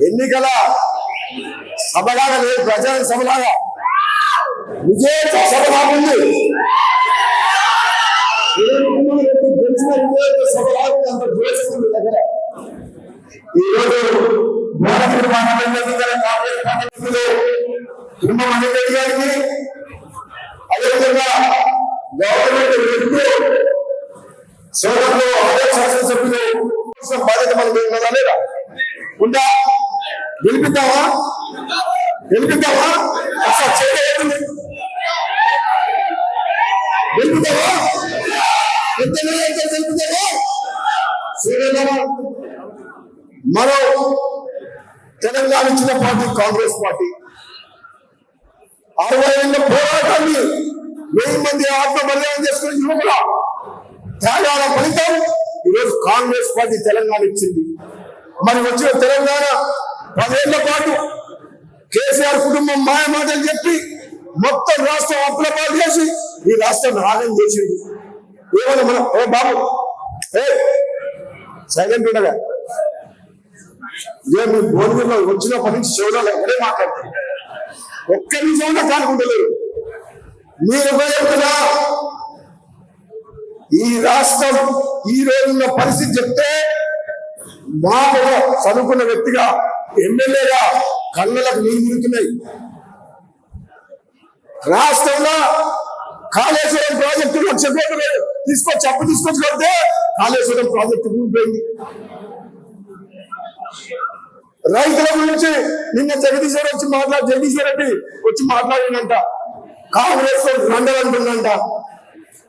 ఎన్నికల సభలాగా లేదు, ప్రచార సభలాగా విజయ సభలాగా ఉంది. గెలిచిన విజయ సభలాగా అంత ద్వేషిస్తుంది దగ్గర. ఈరోజు కాంగ్రెస్ రెడ్డి గారికి అదేవిధంగా గవర్నమెంట్ వ్యక్తులు సోదరులు అదే శాసనసభ్యులు బాధ్యత మనం ఉన్నదా లేదా? ఉందా? గెలిపిద్దామా? గెలిపిద్దామా? అసలు చేయలేదు. గెలిపిద్దామా? గెలిపిద్దామా? సూర్యనామా మరో తెలంగాణ ఇచ్చిన పార్టీ కాంగ్రెస్ పార్టీ 60 ఏళ్ల పోరాటాన్ని 1000 మంది ఆత్మబలిదానం చేసుకుని యువకుల త్యాగాల ఫలితం ఈరోజు కాంగ్రెస్ పార్టీ తెలంగాణ ఇచ్చింది. మరి వచ్చిన తెలంగాణ 10 ఏళ్ల పాటు కేసీఆర్ కుటుంబం మాయమాటలు చెప్పి మొత్తం రాష్ట్రం అప్రపాలు చేసి ఈ రాష్ట్రాన్ని ఆగం చేసింది. ఏమన్నా మనం ఓ బాబు సైలెంట్ ఉండగా ఇదే మీ భోజనంలో వచ్చినప్పటి నుంచి శివరాలు ఎవరే మాట్లాడతారు. ఒక్క నిమిషంలో కానుకుంటలేరు. మీరు ఉపయోగపడా ఈ రాష్ట్రం ఈ రోజున్న పరిస్థితి చెప్తే మాకు చదువుకున్న వ్యక్తిగా ఎమ్మెల్యేగా కళ్ళలకు నీళ్ళు తిరుగుతున్నాయి. రాష్ట్రంలో కాళేశ్వరం ప్రాజెక్టు 1,00,000 కోట్లు తీసుకొచ్చి అప్పు తీసుకొచ్చి కడితే కాళేశ్వరం ప్రాజెక్టు కూలిపోయింది. రైతుల గురించి నిన్న జగదీశ్వర్ రెడ్డి వచ్చి మాట్లాడినంట. కాంగ్రెస్ రంగం అంటుందంట.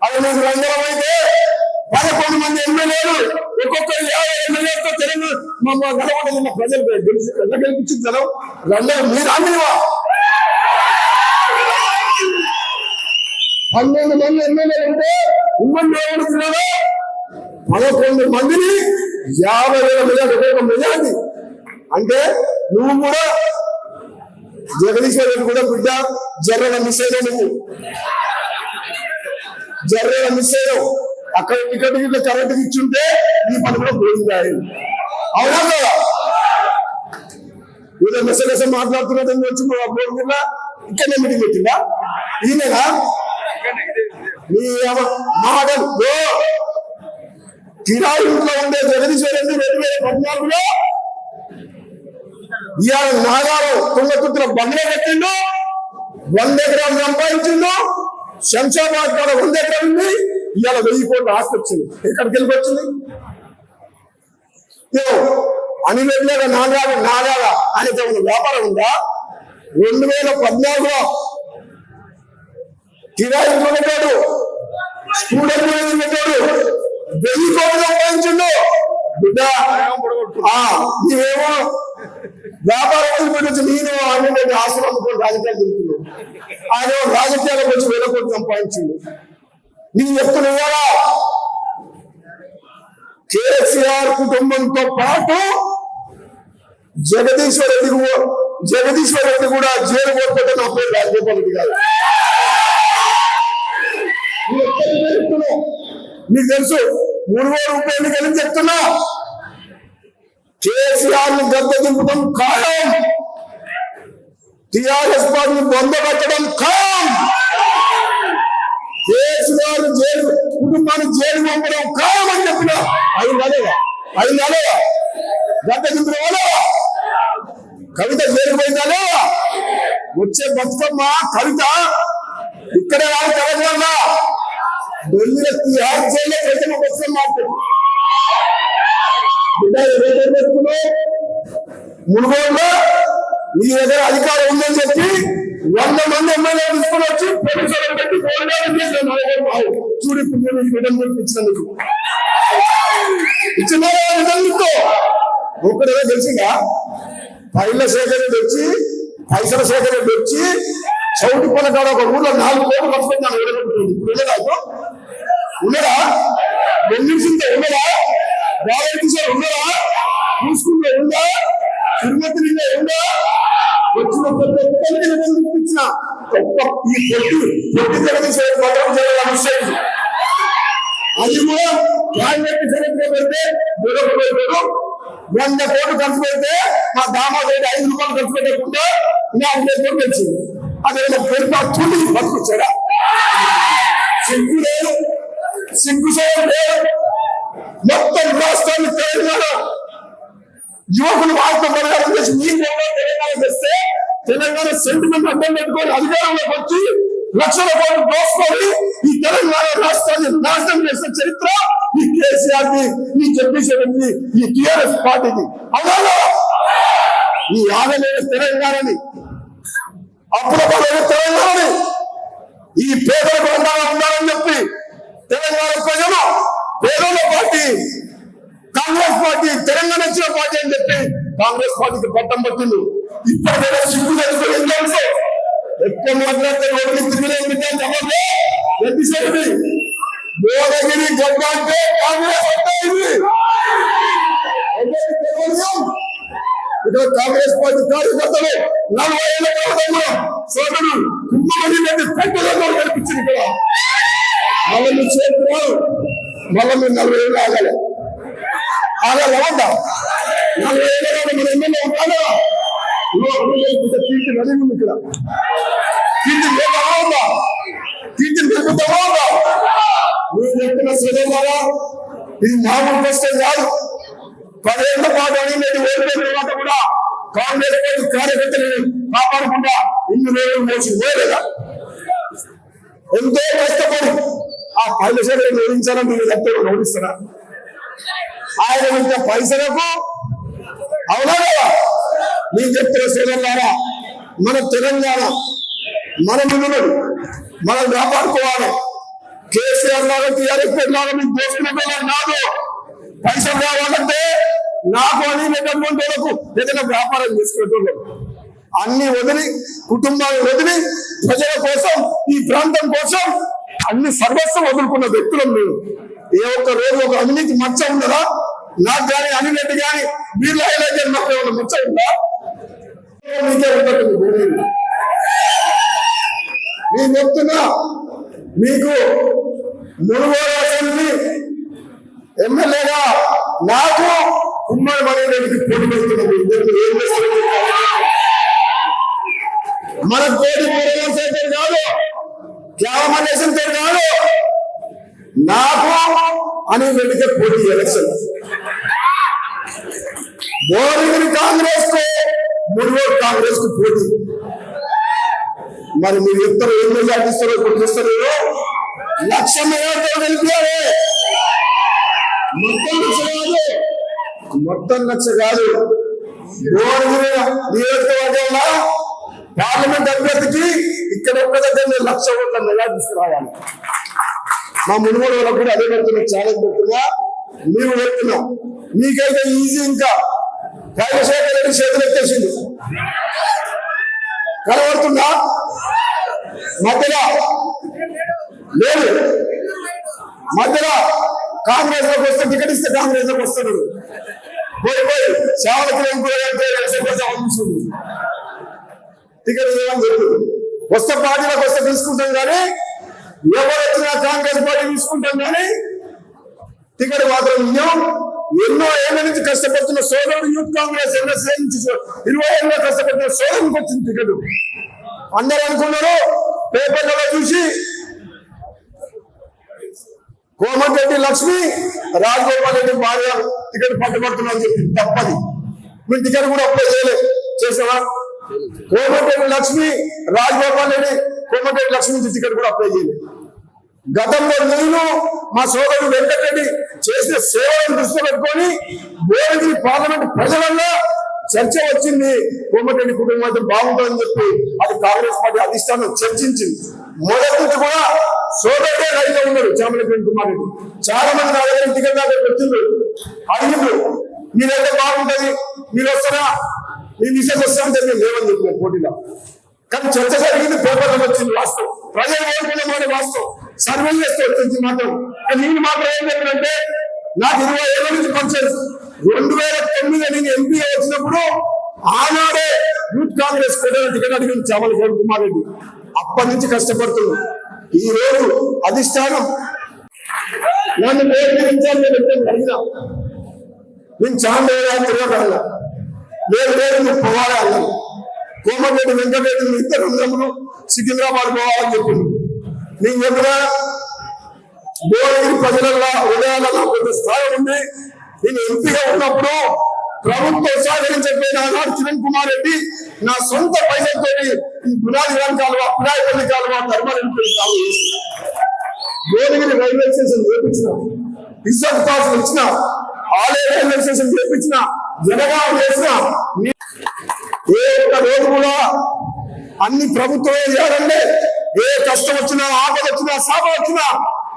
అది మీకు రంగం అయితే 11 మంది ఎమ్మెల్యేలు ఒక్కొక్కరు 50 ఎమ్మెల్యేలతో తెలంగాణ గెలవడం ప్రజలు గెలిపించింది జనం రంగం. మీరు అన్నివా 12 మంది ఎమ్మెల్యేలు ఉంటే ఉమ్మడి ఏమడుతున్నారో 11 మందిని 50,000 మెజార్టీ మెజార్టీ అంటే నువ్వు కూడా జగదీశ్వర్ రెడ్డి కూడా బిడ్డ జర్రల మిస్ అయినా నువ్వు జర్రల మిస్ అయినావు. అక్కడ టికెట్ గిట్ల కరెంట్ ఇచ్చుంటే నీ పని కూడా పోయింది. అవునా కదా? ఏదో మెసేజ్ మాట్లాడుతున్నట్టు వచ్చి బోర్డు కింద ఇక్కడనే మీటింగ్ పెట్టిందా? ఈయనగా నీ మాటలు కిరాయి ఇంట్లో ఉండే జగదీశ్వర్ రెడ్డి 2014లో ఇవాళ నాగారం తుంగతుర్తిలో బంగ్లా కట్టిండు, 100 ఎకరాలు సంపాదించిండు. శంషాబాద్ కాడ 100 ఎకరాలు ఉంది. ఇవాళ 1000 కోట్ల ఆస్తి వచ్చింది. ఎక్కడికి వెళ్ళి వచ్చింది? అనివేట్లేక నాగాగా ఆయనతో ఉన్న వ్యాపారం ఉందా? 2014లో కిరాయి ఇంట్లో పెట్టాడు, స్టూడెంట్ పెట్టాడు, 1000 కోట్లు సంపాదించిండు. బిడ్డ నీవేమో వ్యాపారం పెట్టచ్చు. నేను ఆయన ఆస్తులు అమ్ముకొని రాజకీయాలు తిరుగుతున్నావు. ఆయన రాజకీయాలకు వచ్చి 1000 కోట్లు సంపాదించిండు. నేను చెప్తున్నా కేసీఆర్ కుటుంబంతో పాటు జగదీశ్వర్ రెడ్డి కూడా జైలు పోతే నా పేరు రాజగోపాల్ రెడ్డి గారు. మీకు తెలుసు 3,000 రూపాయలు కలిసి చెప్తున్నా. కేసీఆర్ ని గద్దె దింపడం ఖాయం, టిఆర్ఎస్ పార్టీని బొందబెట్టడం ఖాయం, కేసీఆర్ కుటుంబాన్ని జైలు పంపడం ఖాయం అని చెప్పిన అయిందా గద్దె దింపిన వాళ్ళ కవిత జైలు పోయిందా? వచ్చే బతుకమ్మ కవిత ఇక్కడే రాదు తెలంగాణ ఢిల్లీలో తిహార్ జైల్లో కవిత బతుకమ్మ మాట్లాడు. మునుగోడులో మీ దగ్గర అధికారం ఉందని చెప్పి 100 మంది ఎమ్మెల్యే తీసుకుని వచ్చి పోలీసులు పెట్టి చూడు ఇప్పుడు నేను ఇచ్చినందుకు ఇచ్చినందుకు ఒక్కడే తెలిసిందా? పైల సేకరణ వచ్చి పైసల సేకరణ వచ్చి చౌటి పొల కాడ ఒక ఊళ్ళో 4 కోట్లు ఖర్చు పెట్టినాను. ఇప్పుడు ఉన్నదా? బెంగళూరు ఉన్నదా? బాలకృష్ణ ఉన్నదా? చూసుకుంటే ఉందా? తిరుమతి ఉందా? వచ్చిన ప్రతి ఒక్కరికి ఇచ్చిన ఈ పొట్టి జగదీశ్వర అది కూడా క్యాబినెట్ సెలెక్ట్ పెడితే 100 కోట్లు ఖర్చు పెడితే మా దామోదర్ 5 రూపాయలు ఖర్చు పెట్టకుండా 40 కోట్లు వచ్చింది. అదేదో పెరుపా తుడి బతుకొచ్చాడా? సిగ్గు లేదు, సిగ్గు లేదు. మొత్తం రాష్ట్రాన్ని తెలంగాణ యువకులు వార్త ప్రకారం చేసి మీరు తెలంగాణ చేస్తే తెలంగాణ సెంటిమెంట్ అడ్డం పెట్టుకొని అధికారంలోకి వచ్చి లక్షల కోట్లు దోసుకొని ఈ తెలంగాణ రాష్ట్రాన్ని నాశనం చేసిన చరిత్ర ఈ కేసీఆర్ ని, ఈ జగదీశ్వరుని, ఈ టిఆర్ఎస్ పార్టీని. అవునా? ఈ ఆగలేని తెలంగాణని, అప్పుడప్పుడు తెలంగాణని ఈ పేదలకు అందాగా ఉండాలని చెప్పి తెలంగాణ ప్రజలు పేదల పార్టీ కాంగ్రెస్ పార్టీ తెలంగాణ ఇచ్చిన పార్టీ అని చెప్పి కాంగ్రెస్ పార్టీకి పట్టం పట్టింది. ఇప్పటికైనా సిగ్గు తెచ్చుకొని ఏం తెలుసు? ఎక్కువ మాట్లాడితే రోడ్లు తిరిగి భువనగిరి గడ్డ అంటే కాంగ్రెస్ అంటే ఇక్కడ కాంగ్రెస్ పార్టీ కార్యకర్తలు 40 ఏళ్ల కాలంలో సోదరుడు కుంభమణి రెడ్డి పెద్దలతో కనిపించింది. ఇక్కడ మళ్ళీ చేతులు మళ్ళీ మీరు 40 ఏళ్ళు ఆగాలి. ఆగాలవద్దా? 40 ఏళ్ళ మన ఎమ్మెల్యే ఉంటాడా? కీర్తి నది ఉంది. ఇక్కడ కీర్తి లేకపోతుందా? కీర్తి నిలుపుతామా? మీరు చెప్పిన సోదరులారా, ఇది మామూలు కష్టం కాదు. 10 ఏళ్ల పాటు అని నేను ఓడిపోయిన తర్వాత కూడా కాంగ్రెస్ పార్టీ కార్యకర్తలను కాపాడకుండా ఇన్ని రోజులు మోసి పోలేదా? ఎంతో కష్టపడి ఆ పైసలు ఓడించాలని మీరు చెప్తే ఓడిస్తారా? ఆయన ఇంత పైసలకు అవునా కదా? నేను చెప్తున్న సోదరులారా, మన తెలంగాణ మన మిగులు మనం కాపాడుకోవాలి. కేసీఆర్ లాగా టీఆర్ఎస్ లాగా మీకు దోసుకునే కాదు. పైసలు కావాలంటే నాకు అని లేకపోతే ఏదైనా వ్యాపారం చేసుకునేటోళ్ళం అన్ని వదిలి, కుటుంబాన్ని వదిలి, ప్రజల కోసం, ఈ ప్రాంతం కోసం అన్ని సర్వస్వం వదులుకున్న వ్యక్తులం మేము. ఏ ఒక్క రోజు ఒక అవినీతి మచ్చ ఉన్నదా? నాకు కానీ అనిరెడ్డి కానీ వీళ్ళ నాకు ఏమైనా మచ్చ ఉందా? మీకే ఉంటుంది. నేను చెప్తున్నా, మీకు మునుగోడు అసెంబ్లీ ఎమ్మెల్యేగా నాకు ఉమ్మడి మణిరెడ్డికి పోటీ పెడుతున్నది. ఏం చేస్తున్నారు? మన కోటి పూర్వసేటర్ కాదు, క్యామనేషన్ కాదు, నాకు అనిరెడ్డికి పోటీ ఎలక్షన్. భువనగిరి కాంగ్రెస్ కు, మునుగోడు కాంగ్రెస్ కు పోటీ. మరి మీరు ఇద్దరు ఏం మెజార్టీస్తారో ఇప్పుడు చూస్తారు. 1,00,000 మెజార్టీతో గెలిపారు. మొత్తం 1,00,000 కాదు. భువనగిరి నియోజకవర్గంలో పార్లమెంట్ అభ్యర్థికి ఇక్కడ ఒక్క దగ్గర 1,00,000 ఓట్ల మెజార్టీ తీసుకురావాలి. మా మునుగోడు వాళ్ళకు కూడా అదే పెడుతున్నా, ఛాలెంజ్ పెడుతున్నా. మేము పెడుతున్నాం. మీకైతే ఈజీ. ఇంకా రాజశేఖర రెడ్డి చేతులు ఎత్తేసింది కనబడుతుందా? మధ్యలో లేదు. మధ్యలో కాంగ్రెస్ లోకి వస్తే టికెట్ ఇస్తే కాంగ్రెస్ లోకి వస్తాడు. పోయి సేవలకి టికెట్ ఇవ్వని చెప్పి వస్తే పార్టీలోకి వస్తే తీసుకుంటాం, కానీ ఎవరు వచ్చినా కాంగ్రెస్ పార్టీ తీసుకుంటాం, కానీ టికెట్ మాత్రం ఇవ్వం. ఎన్నో ఏళ్ల నుంచి కష్టపడుతున్న సోదరుడు యూత్ కాంగ్రెస్ ఎన్ఎస్ఏ నుంచి 20 ఏళ్ళ కష్టపడుతున్న సోదరునికి వచ్చింది టికెట్. అందరూ అనుకున్నారు పేపర్లలో చూసి కోమటిరెడ్డి లక్ష్మి రాజగోపాల్ రెడ్డి భార్య టికెట్ పట్టుబడుతున్నారని చెప్పి తప్పది. మీరు టికెట్ కూడా అప్లై చేయలేదు. చేసావా? కోమటిరెడ్డి లక్ష్మి రాజగోపాల్ రెడ్డి కోమటిరెడ్డి లక్ష్మి నుంచి టికెట్ కూడా అప్లై చేయలేదు. గతంలో నేను మా సోదరుడు వెంకటరెడ్డి చేసిన సేవలను దృష్టిలో పెట్టుకొని భువనగిరి పార్లమెంట్ ప్రజలలో చర్చ వచ్చింది. కోమటిరెడ్డి కుటుంబం బాగుంటుందని చెప్పి అది కాంగ్రెస్ పార్టీ అధిష్టానం చర్చించింది. మొదటి నుంచి కూడా సోదరుడే రైతులో ఉన్నారు. చామలపల్లి కుమార్ రెడ్డి చాలా మంది నా దగ్గర టికెట్ దాకా వచ్చిండ్రు, అడిగిండ్రు మీరైతే బాగుంటది, మీరు వస్తారా, మీ విషయం వస్తామంటే మేము లేవని చెప్పారు పోటీలో. కానీ చర్చ జరిగింది, పేపర్లో వచ్చింది వాస్తవం, ప్రజలు కోరుకునే వాస్తవం, సర్వే చేస్తే వచ్చింది మాత్రం. నేను మాత్రం ఏం చెప్పానంటే, నాకు 20 ఏళ్ల నుంచి పనిచేది. 2009 నేను ఎంపీ వచ్చినప్పుడు ఆనాడే యూత్ కాంగ్రెస్ టికెట్ అడిగింది చామలపల్లి కుమార్ రెడ్డి. అప్పటి నుంచి కష్టపడుతున్నాను. ఈ రోజు అధిష్టానం నన్ను అడిగినా నేను చాలా తిరగగల లేదు లేదు నువ్వు పోవాలి అన్నాను. కోమటిరెడ్డి వెంకటరెడ్డి ఇద్దరు తమ్ముడు సికింద్రాబాద్ పోవాలని చెప్పింది. నేను చెప్పినా భువనగిరి ప్రజలలో హృదయాలలో కొంత స్థాయి ఉంది. నేను ఎంపీగా ఉన్నప్పుడు ప్రభుత్వం సహకరించకపోయిన ఆనాడు కిరణ్ కుమార్ రెడ్డి నా సొంత పైసలతో ఈ గులాబీ కాలువ పురాయిపల్లి కాలువ ధర్మారెడ్డి కాలువ భువనగిరి రైల్వే స్టేషన్ చేపించిన, ఇజ్జత్ పాస్ ఇచ్చిన, ఆలయ రైల్వే స్టేషన్ చేపించిన, జనగాం చేసిన. ఏ ఒక్క రోజు కూడా అన్ని ప్రభుత్వమే చేయాలంటే ఏ కష్టం వచ్చినా ఆపద వచ్చినా సాప వచ్చినా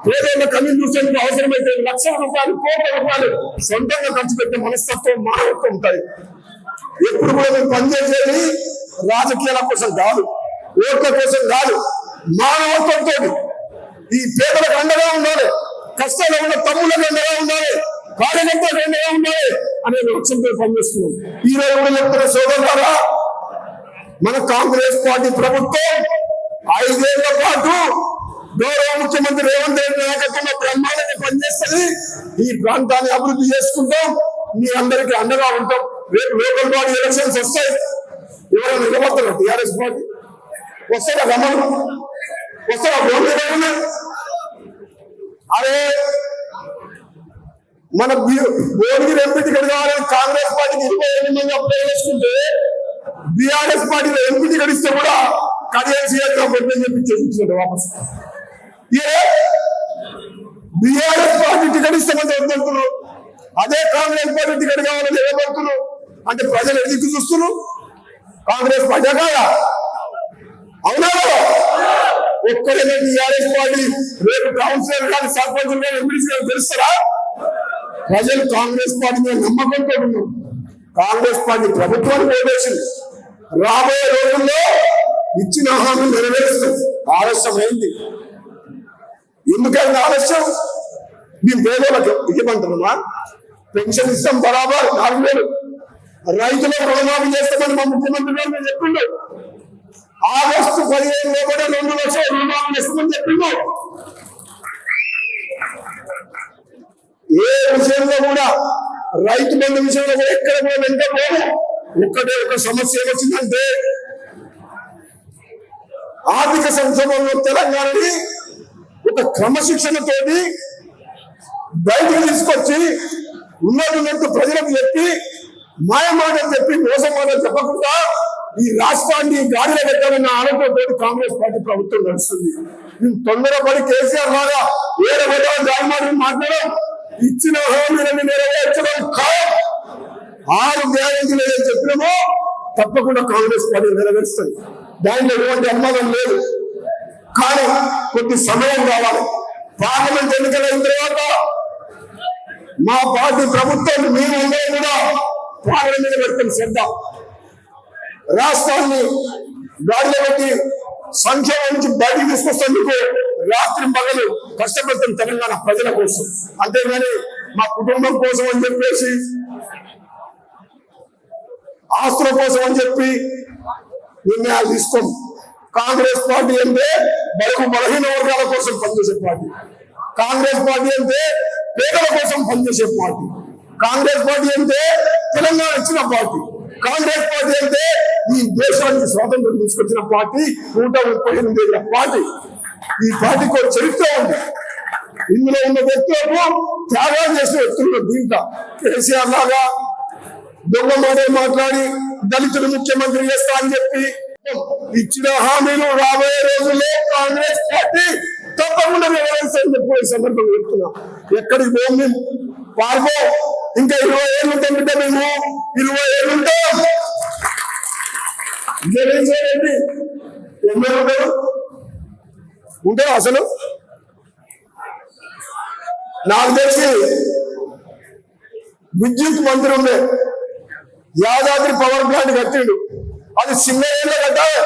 పేదోళ్ళ కళ్ళు చూసేందుకు అవసరమైతే లక్షల రూపాయలు కోట్ల రూపాయలు సొంతంగా ఖర్చు పెట్టే మనస్తత్వం మానవత్వం ఉంటాయి. ఎప్పుడు కూడా మేము పనిచేసేది రాజకీయాల కోసం కాదు, ఓట్ల కోసం కాదు, మానవత్వంతో ఈ పేదలకు అండగా ఉండాలి, కష్టాలు ఉన్న తమ్ముళ్ళకి అండగా ఉండాలి, కార్యకర్తలకు అండగా ఉండాలి అనే లక్ష్యంతో పనిచేస్తున్నాం. ఈ రోజు కూడా చెప్తున్న సోదరులారా, మన కాంగ్రెస్ పార్టీ ప్రభుత్వం 5 ఏళ్ల పాటు గౌరవ ముఖ్యమంత్రి రేవంత్ రెడ్డి నాయకత్వంలో బ్రహ్మాండంగా పనిచేస్తుంది. ఈ ప్రాంతాన్ని అభివృద్ధి చేసుకుంటాం, మీ అందరికీ అండగా ఉంటాం. రేపు లోకల్ బాడీ ఎలక్షన్స్ వస్తాయి, ఎవరైనా నిలబడతారు టీఆర్ఎస్ పార్టీ వస్తారా? గమనం వస్తారా? భోజనం అరే మన భువనగిరి ఎంపీ టికెట్ కావాలని కాంగ్రెస్ పార్టీకి 28 మంది అప్లై చేసుకుంటే బీఆర్ఎస్ పార్టీలో ఎంపీ టికెట్ ఇస్తే కూడా చెప్పి వాపస్ బీఆర్ఎస్ పార్టీ టికెట్ ఇస్తామని వద్దంటున్నారు, అదే కాంగ్రెస్ పార్టీ టికెట్ కావాలని నిలబడుతున్నారు. అంటే ప్రజలు ఎదుగు చూస్తున్నారు కాంగ్రెస్ పార్టీ కాదా? అవునా? ఒక్కడైనా టీఆర్ఎస్ పార్టీ రేపు కౌన్సిలర్ కానీ సర్పంచ్ కానీ ఎంపీడీసీ కానీ తెలుస్తారా? ప్రజలు కాంగ్రెస్ పార్టీ మీద నమ్మకంతో ఉన్నారు. కాంగ్రెస్ పార్టీ ప్రభుత్వాన్ని ఓటేసింది. రాబోయే రోజుల్లో ఇచ్చిన హామీ నెరవేరుస్తుంది. ఆలస్యమైంది. ఎందుకైనా ఆలస్యం? మేము పేదలకు ఇవ్వమంటున్నామా? పెన్షన్ ఇస్తాం బరాబర్ 4,000, రైతులకు రుణమాఫీ చేస్తామని మా ముఖ్యమంత్రి గారు మేము చెప్పిండు. ఆగస్టు 15 కూడా 2 లక్షల రుణమాఫీ చేస్తామని చెప్పిండు. ఏ విషయంలో కూడా రైతు బంధు విషయంలో కూడా ఎక్కడ కూడా వెంటపోము. ఒక్కటే ఒక సమస్య ఏమొచ్చిందంటే ఆర్థిక సంక్షోభంలో తెలంగాణని ఒక క్రమశిక్షణతోటి బయటకు తీసుకొచ్చి ఉన్నట్టు ప్రజలకు చెప్పి మాయమాటలు చెప్పి మోసం మాటలు చెప్పకుండా ఈ రాష్ట్రాన్ని గాడిలో పెట్టాలన్న ఆలోచనతో కాంగ్రెస్ పార్టీ ప్రభుత్వం నడుస్తుంది. మేము తొందరపడి కేసీఆర్ లాగా వేరే దాని మాటలు మాట్లాడడం, ఇచ్చిన హామీలను నెరవేర్చడం ఖాయం. 6 గ్యారెంటీలు ఏదైతే చెప్పినామో తప్పకుండా కాంగ్రెస్ పార్టీ నెరవేరుస్తుంది. దాంట్లో ఎటువంటి అనుమానం లేదు. కానీ కొద్ది సమయం కావాలి. పార్లమెంట్ ఎన్నికలైన తర్వాత మా పార్టీ ప్రభుత్వం మేము ఉండే కూడా పార్లమెంట్ మీద పెడుతున్న శ్రద్ధ, రాష్ట్రాన్ని గాడిలో పెట్టి సంక్షేమం నుంచి బయటికి తీసుకొస్తేందుకు రాత్రి పగలు కష్టపడుతున్న తెలంగాణ ప్రజల కోసం. అంతేగాని మా కుటుంబం కోసం అని చెప్పేసి, ఆస్తుల కోసం అని చెప్పి నిర్ణయాలు తీసుకోం. కాంగ్రెస్ పార్టీ అంటే బడుగు బలహీన వర్గాల కోసం పనిచేసే పార్టీ. కాంగ్రెస్ పార్టీ అంటే పేదల కోసం పనిచేసే పార్టీ. కాంగ్రెస్ పార్టీ అంటే తెలంగాణ ఇచ్చిన పార్టీ. కాంగ్రెస్ పార్టీ అంటే ఈ దేశానికి స్వాతంత్రం తీసుకొచ్చిన పార్టీ. 138 ఏళ్ల పార్టీ. ఈ పార్టీకి ఒక చరిత్ర ఉంది. ఇందులో ఉన్న వ్యక్తులకు త్యాగాలు చేసిన వ్యక్తులు. దీంట్లో కేసీఆర్ లాగా దొంగ మాటలు మాట్లాడి దళితులు ముఖ్యమంత్రి చేస్తా అని చెప్పి ఇచ్చిన హామీలు రాబోయే రోజుల్లో కాంగ్రెస్ పార్టీ తప్పకుండా నెరవేర్చని చెప్పి ఈ సందర్భంగా చెప్తున్నా. ఎక్కడికి పోం మేము, పార్పో ఇంకా 20 ఏళ్ళు ఉంటాం బిడ్డ. మేము 20 ఏళ్ళు ఉంటాం. గెలిచేయండి. ఎన్నో ఉంటారు. అసలు నాకు తెలిసి విద్యుత్ మంత్రి ఉండే యాదాద్రి పవర్ ప్లాంట్ కట్టిండు. అది సింగరేణిలో కట్టాలి,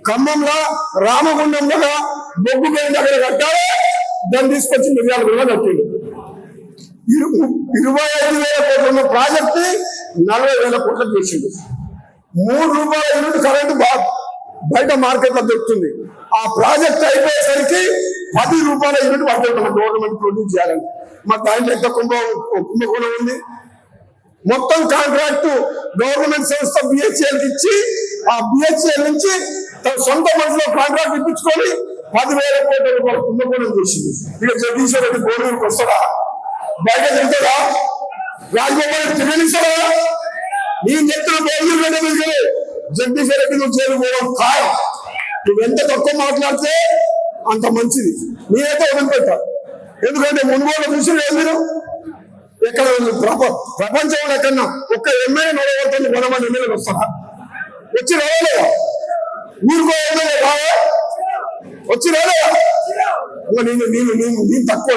ఖమ్మంలో రామగుండంలో బొగ్గు పేరు దగ్గర కట్టాలి. దాన్ని తీసుకొచ్చి మిర్యాలగూడలో కట్టిండు. 25,000 కోట్ల ప్రాజెక్ట్ 40,000 కోట్లకు చేసిండు. 3 రూపాయల యూనిట్ కరెంటు బయట మార్కెట్ లో దొరుకుతుంది. ఆ ప్రాజెక్ట్ అయిపోయేసరికి 10 రూపాయల యూనిట్ పడుతుంది గవర్నమెంట్ ప్రొడ్యూస్ చేయాలని. మరి దాంట్లో ఎంత కుంభకోణం ఉంది. మొత్తం కాంట్రాక్ట్ గవర్నమెంట్ సంస్థ బిహెచ్ఎల్ ఇచ్చి ఆ బిహెచ్ఎల్ నుంచి తన సొంత మనసులో కాంట్రాక్ట్ ఇప్పించుకొని 10,000 కోట్ల రూపాయలు కుంభకోణం చేసింది. ఇక జగదీశ్వర్ రెడ్డి బోర్డుకి వస్తాడా? బయట తింటాడా? రాజగోపాల్ తిరిగిస్తాడా? నేను చెప్తున్న బోర్డు రెడ్డి జగదీశ్వర్ రెడ్డి నువ్వు చేరుకోవడం ఖాయం. నువ్వెంత తక్కువ మాట్లాడితే అంత మంచిది. నేనైతే వదిలిపెట్టా. ఎందుకంటే మునుగోలు చూసి లేదు మీరు ఎక్కడ ప్రపంచంలో ఎక్కడన్నా ఒక్క ఎమ్మెల్యే నడవడుతుంది 100 మంది ఎమ్మెల్యేలు వస్తారా? వచ్చి రావాలేదా? ఊరుకో ఎమ్మెల్యే రావా? వచ్చి రాలేదా? నేను తక్కువ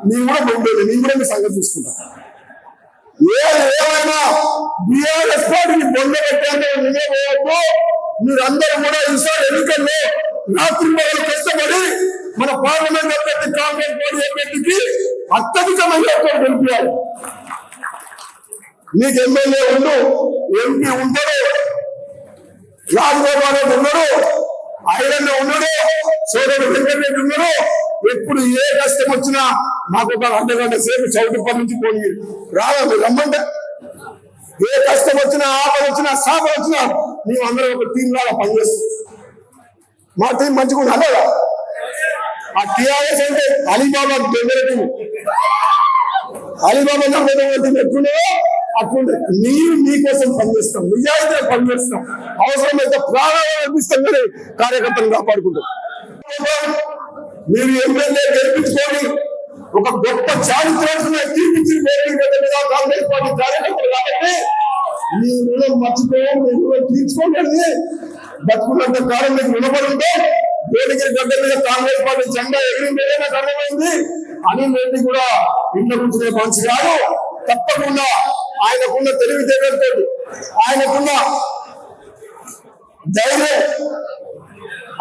నేను కూడా ఉండేది, నేను కూడా మీ సంగతి చూసుకుంటా. ఏమైనా బీఆర్ఎస్ పార్టీని బొంద పెట్టేందుకు నిజే పోవద్దు. మీరందరూ కూడా ఈసారి ఎన్నికల్లో రాత్రి మొదలు కష్టపడి మన పార్లమెంట్ అభ్యర్థి కాంగ్రెస్ పార్టీ అభ్యర్థికి అత్యధికమైన గెలిపించాలి. మీకు ఎమ్మెల్యే ఉండు, ఎంపీ ఉంటాడు, రాజగోపాల్ రెడ్డి ఉన్నాడు, ఐరన్న ఉన్నాడు, సోదరుడు వెంకటరెడ్డి ఉన్నాడు. ఎప్పుడు ఏ కష్టం వచ్చినా మాకు ఒక 1 గంట సేపు చౌటుప్పటి నుంచి పోనీ రాదా? మీరు రమ్మంటే ఏ కష్టం వచ్చినా, ఆపద వచ్చినా, సాప వచ్చినా మేము అందరం ఒక టీం లాగా పనిచేస్తాం. మా టీం మంచిగా ఉండాలి. ఆ టీఆర్ఎస్ అంటే అలీబాబా బెంగళూరు, అలీబాబా నమ్మకం ఎట్లుండో అట్లుండే. మీరు మీకోసం పనిచేస్తాం, నిజాయితీగా పనిచేస్తాం, అవసరమైతే ప్రాణాలు అర్పిస్తాం, కానీ కార్యకర్తలు కాపాడుకుంటాం. మీరు ఎమ్మెల్యే గెలిపించుకొని ఒక గొప్ప చారిత్రాత్మక తీర్పించిన కాంగ్రెస్ పార్టీ కార్యకర్తలు కాబట్టి మీ రుణం మర్చిపోయాం, మీ రుణం తీర్చుకోండి. బతుకున్నంత కాలం మీకు రుణపడి ఉంటే వేదిక గడ్డ మీద కాంగ్రెస్ పార్టీ జెండా ఎగిరిందే నాకు అర్థమైంది. అనిల్ రెడ్డి కూడా ఇంట్లో కూర్చునే మంచి కాదు. తప్పకుండా ఆయనకున్న తెలివితేటలతో, ఆయనకున్న ధైర్యం,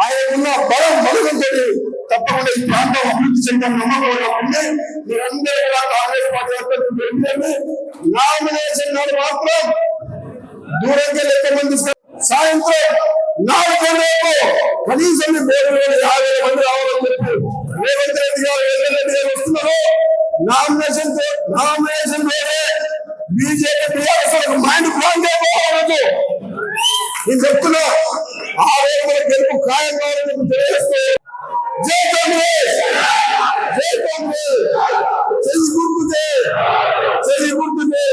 ఆయనకున్న బలంతో తప్పకుండా ఈ ప్రాంతం అభివృద్ధి చెందడం నమ్మకం ఉంది. మీరందరూ కూడా కాంగ్రెస్ పార్టీ అభ్యర్థులు నామినేషన్ నాడు మాత్రం దూరంగా ఎంతమంది సాయంత్రం 4 గంటలకు కనీసం 350 మంది రావాలని చెప్పి రేవంత్ రెడ్డి గారు, రెడ్డి గారు వస్తున్నారు. నామినేషన్ బీజేపీ మైండ్ ప్లాన్ చేయబోతున్నారు. నేను చెప్తున్నా, ఆ రోజు గెలుపు ఖాయం కావాలని తెలియజేస్తూ జై కాంగ్రెస్, జై కాంగ్రెస్, చెయ్యి గుర్తుదే.